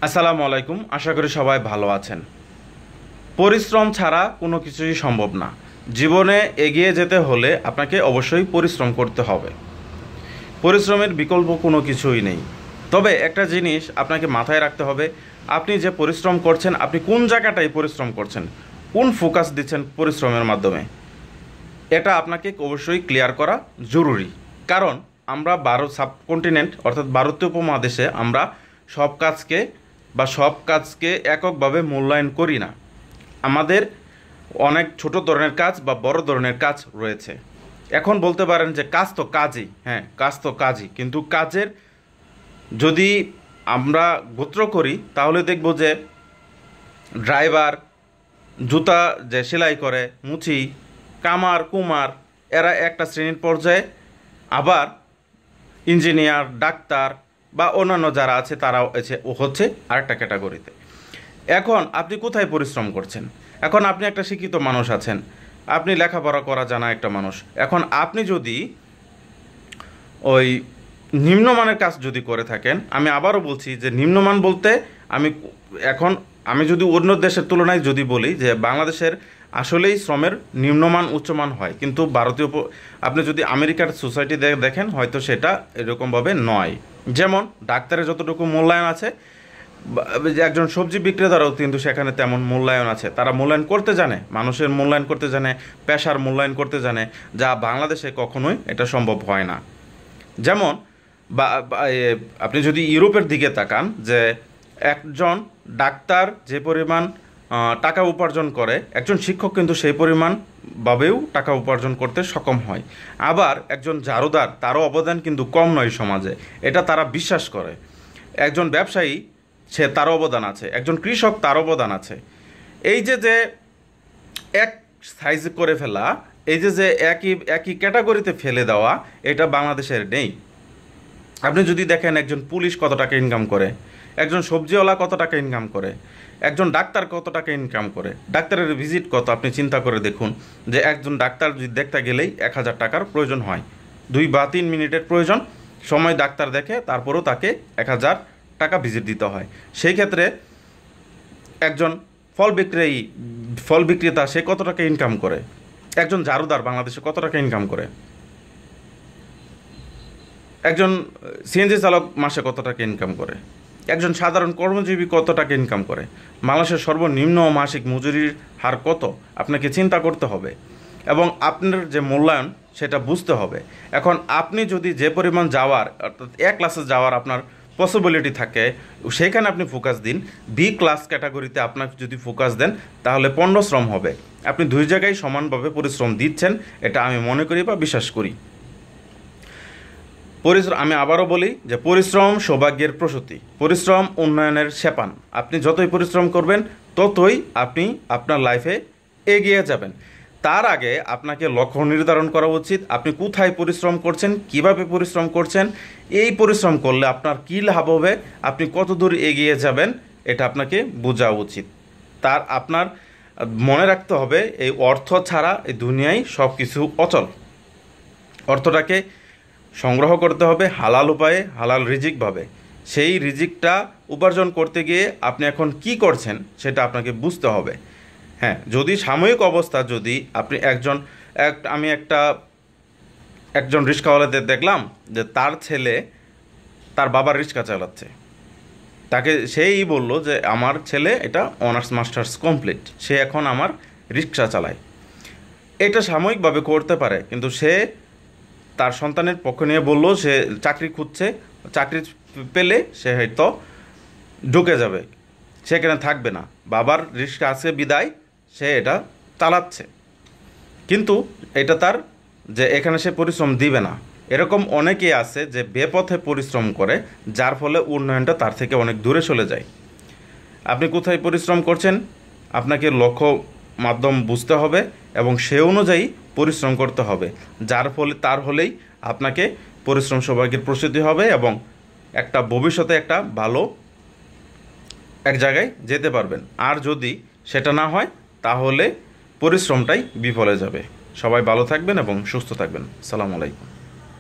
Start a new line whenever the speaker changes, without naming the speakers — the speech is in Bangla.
আসসালামু আলাইকুম। আশা করি সবাই ভালো আছেন। পরিশ্রম ছাড়া কোনো কিছুই সম্ভব না। জীবনে এগিয়ে যেতে হলে আপনাকে অবশ্যই পরিশ্রম করতে হবে। পরিশ্রমের বিকল্প কোনো কিছুই নেই। তবে একটা জিনিস আপনাকে মাথায় রাখতে হবে, আপনি যে পরিশ্রম করছেন, আপনি কোন জায়গাটায় পরিশ্রম করছেন, কোন ফোকাস দিচ্ছেন পরিশ্রমের মাধ্যমে, এটা আপনাকে অবশ্যই ক্লিয়ার করা জরুরি। কারণ আমরা সাবকন্টিনেন্ট অর্থাৎ ভারতীয় উপমহাদেশে আমরা সব কাজকে এককভাবে মূল্যায়ন করি না। আমাদের অনেক ছোট ধরনের কাজ বা বড় ধরনের কাজ রয়েছে। এখন বলতে পারেন যে কাজ তো কাজই, হ্যাঁ কাজ তো কাজই, কিন্তু কাজের যদি আমরা গোত্র করি তাহলে দেখব যে ড্রাইভার, জুতা যে সেলাই করে, মুচি, কামার, কুমার, এরা একটা শ্রেণীর পর্যায়ে, আবার ইঞ্জিনিয়ার, ডাক্তার বা অন্যান্য যারা আছে তারাও হচ্ছে আরেকটা ক্যাটাগরিতে। এখন আপনি কোথায় পরিশ্রম করছেন? এখন আপনি একটা শিক্ষিত মানুষ আছেন, আপনি লেখাপড়া করা জানা একটা মানুষ। এখন আপনি যদি ওই নিম্নমানের কাজ যদি করে থাকেন, আমি আবারও বলছি যে নিম্নমান বলতে আমি যদি অন্য দেশের তুলনায় যদি বলি যে বাংলাদেশের আসলেই শ্রমের নিম্নমান উচ্চমান হয়, কিন্তু আপনি যদি আমেরিকার সোসাইটি দেখেন হয়তো সেটা এরকমভাবে নয়। যেমন ডাক্তারের যতটুকু মূল্যায়ন আছে, একজন সবজি বিক্রেতারও কিন্তু সেখানে তেমন মূল্যায়ন আছে। তারা মূল্যায়ন করতে জানে, মানুষের মূল্যায়ন করতে জানে, পেশার মূল্যায়ন করতে জানে, যা বাংলাদেশে কখনোই এটা সম্ভব হয় না। যেমন আপনি যদি ইউরোপের দিকে তাকান, যে একজন ডাক্তার যে পরিমাণ টাকা উপার্জন করে, একজন শিক্ষক কিন্তু সেই পরিমাণভাবেও টাকা উপার্জন করতে সক্ষম হয়। আবার একজন ঝাড়ুদার, তারও অবদান কিন্তু কম নয় সমাজে, এটা তারা বিশ্বাস করে। একজন ব্যবসায়ী, তারও অবদান আছে। একজন কৃষক, তার অবদান আছে। এই যে এক সাইজ করে ফেলা, এই যে একই ক্যাটাগরিতে ফেলে দেওয়া, এটা বাংলাদেশের নেই। আপনি যদি দেখেন একজন পুলিশ কত টাকা ইনকাম করে, একজন সবজিওয়ালা কত টাকা ইনকাম করে, একজন ডাক্তার কত টাকা ইনকাম করে, ডাক্তারের ভিজিট কত, আপনি চিন্তা করে দেখুন যে একজন ডাক্তার যদি দেখতে গেলেই 1000 টাকার প্রয়োজন হয়, 2 বা 3 মিনিটের প্রয়োজন সময় ডাক্তার দেখে, তারপরেও তাকে 1000 টাকা ভিজিট দিতে হয়। সেই ক্ষেত্রে একজন ফল বিক্রেতা সে কত টাকা ইনকাম করে, একজন ঝাড়ুদার বাংলাদেশে কত টাকা ইনকাম করে, একজন সিএনজি চালক মাসে কত টাকা ইনকাম করে, একজন সাধারণ কর্মজীবী কত টাকা ইনকাম করে, বাংলাদেশের সর্বনিম্ন মাসিক মজুরির হার কত, আপনাকে চিন্তা করতে হবে এবং আপনার যে মূল্যায়ন সেটা বুঝতে হবে। এখন আপনি যদি যে পরিমাণ যাওয়ার, অর্থাৎ এ ক্লাসে যাওয়ার আপনার পসিবিলিটি থাকে, সেখানে আপনি ফোকাস দিন। বি ক্লাস ক্যাটাগরিতে আপনাকে যদি ফোকাস দেন তাহলে পণ্যশ্রম হবে। আপনি 2 জায়গায় সমানভাবে পরিশ্রম দিচ্ছেন, এটা আমি মনে করি বা বিশ্বাস করি। আমি আবারও বলি যে পরিশ্রম সৌভাগ্যের প্রসূতি, পরিশ্রম উন্নয়নের সোপান। আপনি যতই পরিশ্রম করবেন ততই আপনি আপনার লাইফে এগিয়ে যাবেন। তার আগে আপনাকে লক্ষ্য নির্ধারণ করা উচিত, আপনি কোথায় পরিশ্রম করছেন, কিভাবে পরিশ্রম করছেন, এই পরিশ্রম করলে আপনার কী লাভ হবে, আপনি কত দূর এগিয়ে যাবেন, এটা আপনাকে বোঝা উচিত। আপনার মনে রাখতে হবে, এই অর্থ ছাড়া এই দুনিয়ায় সব কিছু অচল। অর্থটাকে সংগ্রহ করতে হবে হালাল উপায়ে, হালাল রিজিকভাবে। সেই রিজিকটা উপার্জন করতে গিয়ে আপনি এখন কি করছেন সেটা আপনাকে বুঝতে হবে। হ্যাঁ, যদি সাময়িক অবস্থা, যদি আপনি আমি একজন রিক্সাওয়ালাদের দেখলাম যে তার ছেলে তার বাবার রিক্সা চালাচ্ছে, সেই বলল যে আমার ছেলে এটা অনার্স মাস্টার্স কমপ্লিট, সে এখন আমার রিক্সা চালায়। এটা সাময়িকভাবে করতে পারে, কিন্তু সে তার সন্তানের পক্ষ নিয়ে বলল সে চাকরি খুঁজছে, চাকরি পেলে সে হয়তো ঢুকে যাবে, সেখানে থাকবে না, বাবার রিস্ক আছে বিদায় সে এটা চালাচ্ছে। কিন্তু এটা তার যে এখানে সে পরিশ্রম দিবে না। এরকম অনেকেই আছে যে বেপথে পরিশ্রম করে, যার ফলে উন্নয়নটা তার থেকে অনেক দূরে চলে যায়। আপনি কোথায় পরিশ্রম করছেন, আপনাকে লক্ষ্য মাধ্যম বুঝতে হবে এবং সে অনুযায়ী পরিশ্রম করতে হবে, তার হলেই আপনাকে পরিশ্রম সৌভাগ্যের প্রস্তুতি হবে এবং একটা ভবিষ্যতে একটা ভালো এক জায়গায় যেতে পারবেন। আর যদি সেটা না হয় তাহলে পরিশ্রমটাই বিফলে যাবে। সবাই ভালো থাকবেন এবং সুস্থ থাকবেন। আসসালামু আলাইকুম।